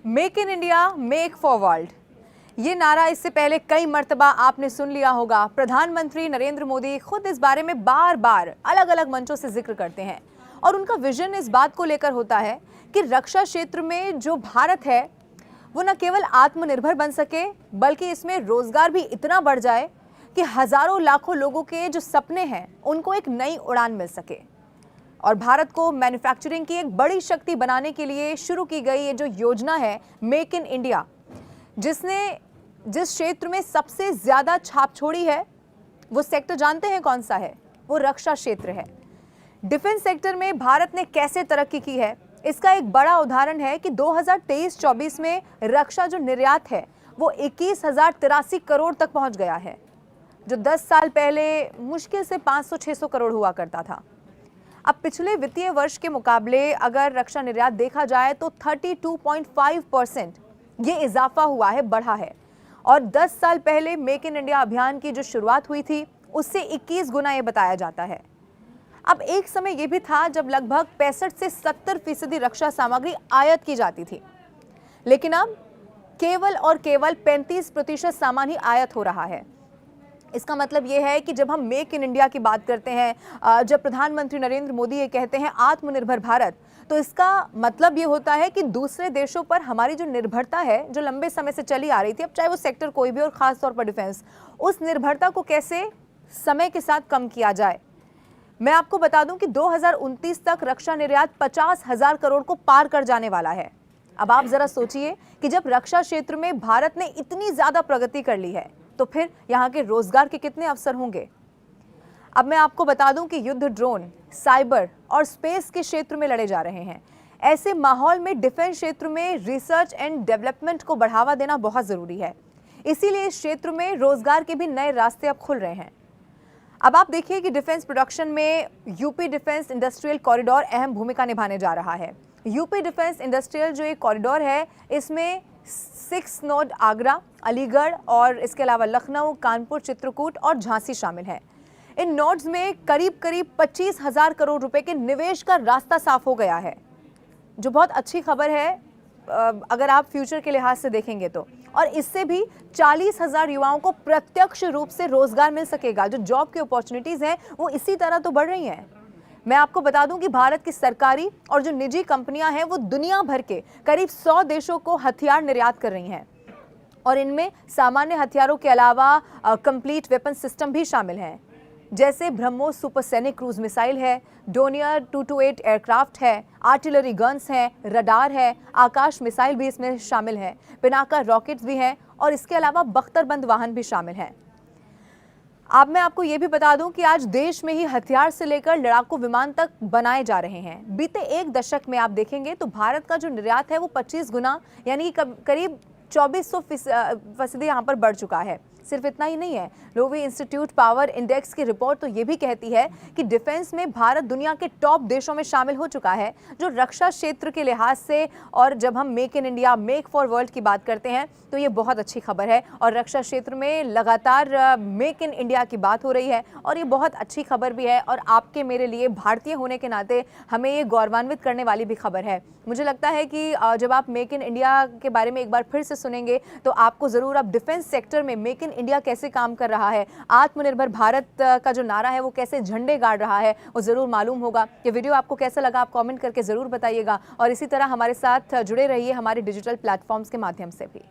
Make in India, make for world, ये नारा इससे पहले कई मर्तबा आपने सुन लिया होगा। प्रधानमंत्री नरेंद्र मोदी खुद इस बारे में बार बार अलग अलग मंचों से जिक्र करते हैं और उनका विजन इस बात को लेकर होता है कि रक्षा क्षेत्र में जो भारत है वो न केवल आत्मनिर्भर बन सके बल्कि इसमें रोजगार भी इतना बढ़ जाए कि हजारों लाखों लोगों के जो सपने हैं उनको एक नई उड़ान मिल सके। और भारत को मैन्युफैक्चरिंग की एक बड़ी शक्ति बनाने के लिए शुरू की गई ये जो योजना है मेक इन इंडिया, जिसने जिस क्षेत्र में सबसे ज्यादा छाप छोड़ी है वो सेक्टर जानते हैं कौन सा है? वो रक्षा क्षेत्र है। डिफेंस सेक्टर में भारत ने कैसे तरक्की की है इसका एक बड़ा उदाहरण है कि 2023-24 में रक्षा जो निर्यात है वो 21,083 करोड़ तक पहुंच गया है, जो 10 साल पहले मुश्किल से 500-600 करोड़ हुआ करता था। अब पिछले वित्तीय वर्ष के मुकाबले अगर रक्षा निर्यात देखा जाए तो 32.5% ये इजाफा हुआ है, बढ़ा है। और 10 साल पहले मेक इन इंडिया अभियान की जो शुरुआत हुई थी उससे 21 गुना ये बताया जाता है। अब एक समय ये भी था जब लगभग 65 से 70% रक्षा सामग्री आयात की जाती थी, लेकिन अब केवल और केवल 35% सामान ही आयात हो रहा है। इसका मतलब ये है कि जब हम मेक इन इंडिया की बात करते हैं, जब प्रधानमंत्री नरेंद्र मोदी ये कहते हैं आत्मनिर्भर भारत, तो इसका मतलब ये होता है कि दूसरे देशों पर हमारी जो निर्भरता है जो लंबे समय से चली आ रही थी, अब चाहे वो सेक्टर कोई भी और खास तौर पर डिफेंस, उस निर्भरता को कैसे समय के साथ कम किया जाए। मैं आपको बता दूं कि 2029 तक रक्षा निर्यात 50,000 करोड़ को पार कर जाने वाला है। अब आप जरा सोचिए कि जब रक्षा क्षेत्र में भारत ने इतनी ज्यादा प्रगति कर ली है तो फिर यहाँ के रोजगार के कितने अवसर होंगे। अब मैं आपको बता दूं कि युद्ध ड्रोन, साइबर और स्पेस के क्षेत्र में लड़े जा रहे हैं। ऐसे माहौल में डिफेंस क्षेत्र में रिसर्च एंड डेवलपमेंट को बढ़ावा देना बहुत जरूरी है, इसीलिए इस क्षेत्र में रोजगार के भी नए रास्ते अब खुल रहे हैं। अब आप देखिए कि डिफेंस प्रोडक्शन में यूपी डिफेंस इंडस्ट्रियल कॉरिडोर अहम भूमिका निभाने जा रहा है। यूपी डिफेंस इंडस्ट्रियल जो एक कॉरिडोर है इसमें 6 नोड आगरा, अलीगढ़ और इसके अलावा लखनऊ, कानपुर, चित्रकूट और झांसी शामिल है। इन नोड्स में करीब 25,000 करोड़ रुपए के निवेश का रास्ता साफ हो गया है, जो बहुत अच्छी खबर है अगर आप फ्यूचर के लिहाज से देखेंगे तो। और इससे भी 40,000 युवाओं को प्रत्यक्ष रूप से रोजगार मिल सकेगा। जो जॉब की अपॉर्चुनिटीज हैं वो इसी तरह तो बढ़ रही हैं। मैं आपको बता दूं कि भारत की सरकारी और जो निजी कंपनियां हैं वो दुनिया भर के करीब 100 देशों को हथियार निर्यात कर रही हैं और इनमें सामान्य हथियारों के अलावा कंप्लीट वेपन सिस्टम भी शामिल हैं, जैसे ब्रह्मोस सुपरसोनिक क्रूज मिसाइल है, डोनियर 228 एयरक्राफ्ट है, आर्टिलरी गन्स हैं, रडार है, आकाश मिसाइल भी इसमें शामिल है, पिनाका रॉकेट्स भी हैं और इसके अलावा बख्तरबंद वाहन भी शामिल हैं। अब मैं आपको ये भी बता दूं कि आज देश में ही हथियार से लेकर लड़ाकू विमान तक बनाए जा रहे हैं। बीते एक दशक में आप देखेंगे तो भारत का जो निर्यात है वो 25 गुना यानी करीब 2400% यहाँ पर बढ़ चुका है। सिर्फ इतना ही नहीं है, लोवी इंस्टीट्यूट पावर इंडेक्स की रिपोर्ट तो ये भी कहती है कि डिफेंस में भारत दुनिया के टॉप देशों में शामिल हो चुका है जो रक्षा क्षेत्र के लिहाज से। और जब हम make in India, make for world की बात करते हैं तो ये बहुत अच्छी खबर है और रक्षा क्षेत्र में लगातार मेक इन इंडिया की बात हो रही है और ये बहुत अच्छी खबर भी है और आपके मेरे लिए भारतीय होने के नाते हमें ये गौरवान्वित करने वाली भी खबर है। मुझे लगता है कि जब आप मेक इन इंडिया के बारे में एक बार फिर से सुनेंगे तो आपको ज़रूर अब डिफेंस सेक्टर में मेक इन इंडिया कैसे काम कर रहा है, आत्मनिर्भर भारत का जो नारा है वो कैसे झंडे गाड़ रहा है वो ज़रूर मालूम होगा। ये वीडियो आपको कैसा लगा आप कमेंट करके ज़रूर बताइएगा और इसी तरह हमारे साथ जुड़े रहिए हमारे डिजिटल प्लेटफॉर्म्स के माध्यम से भी।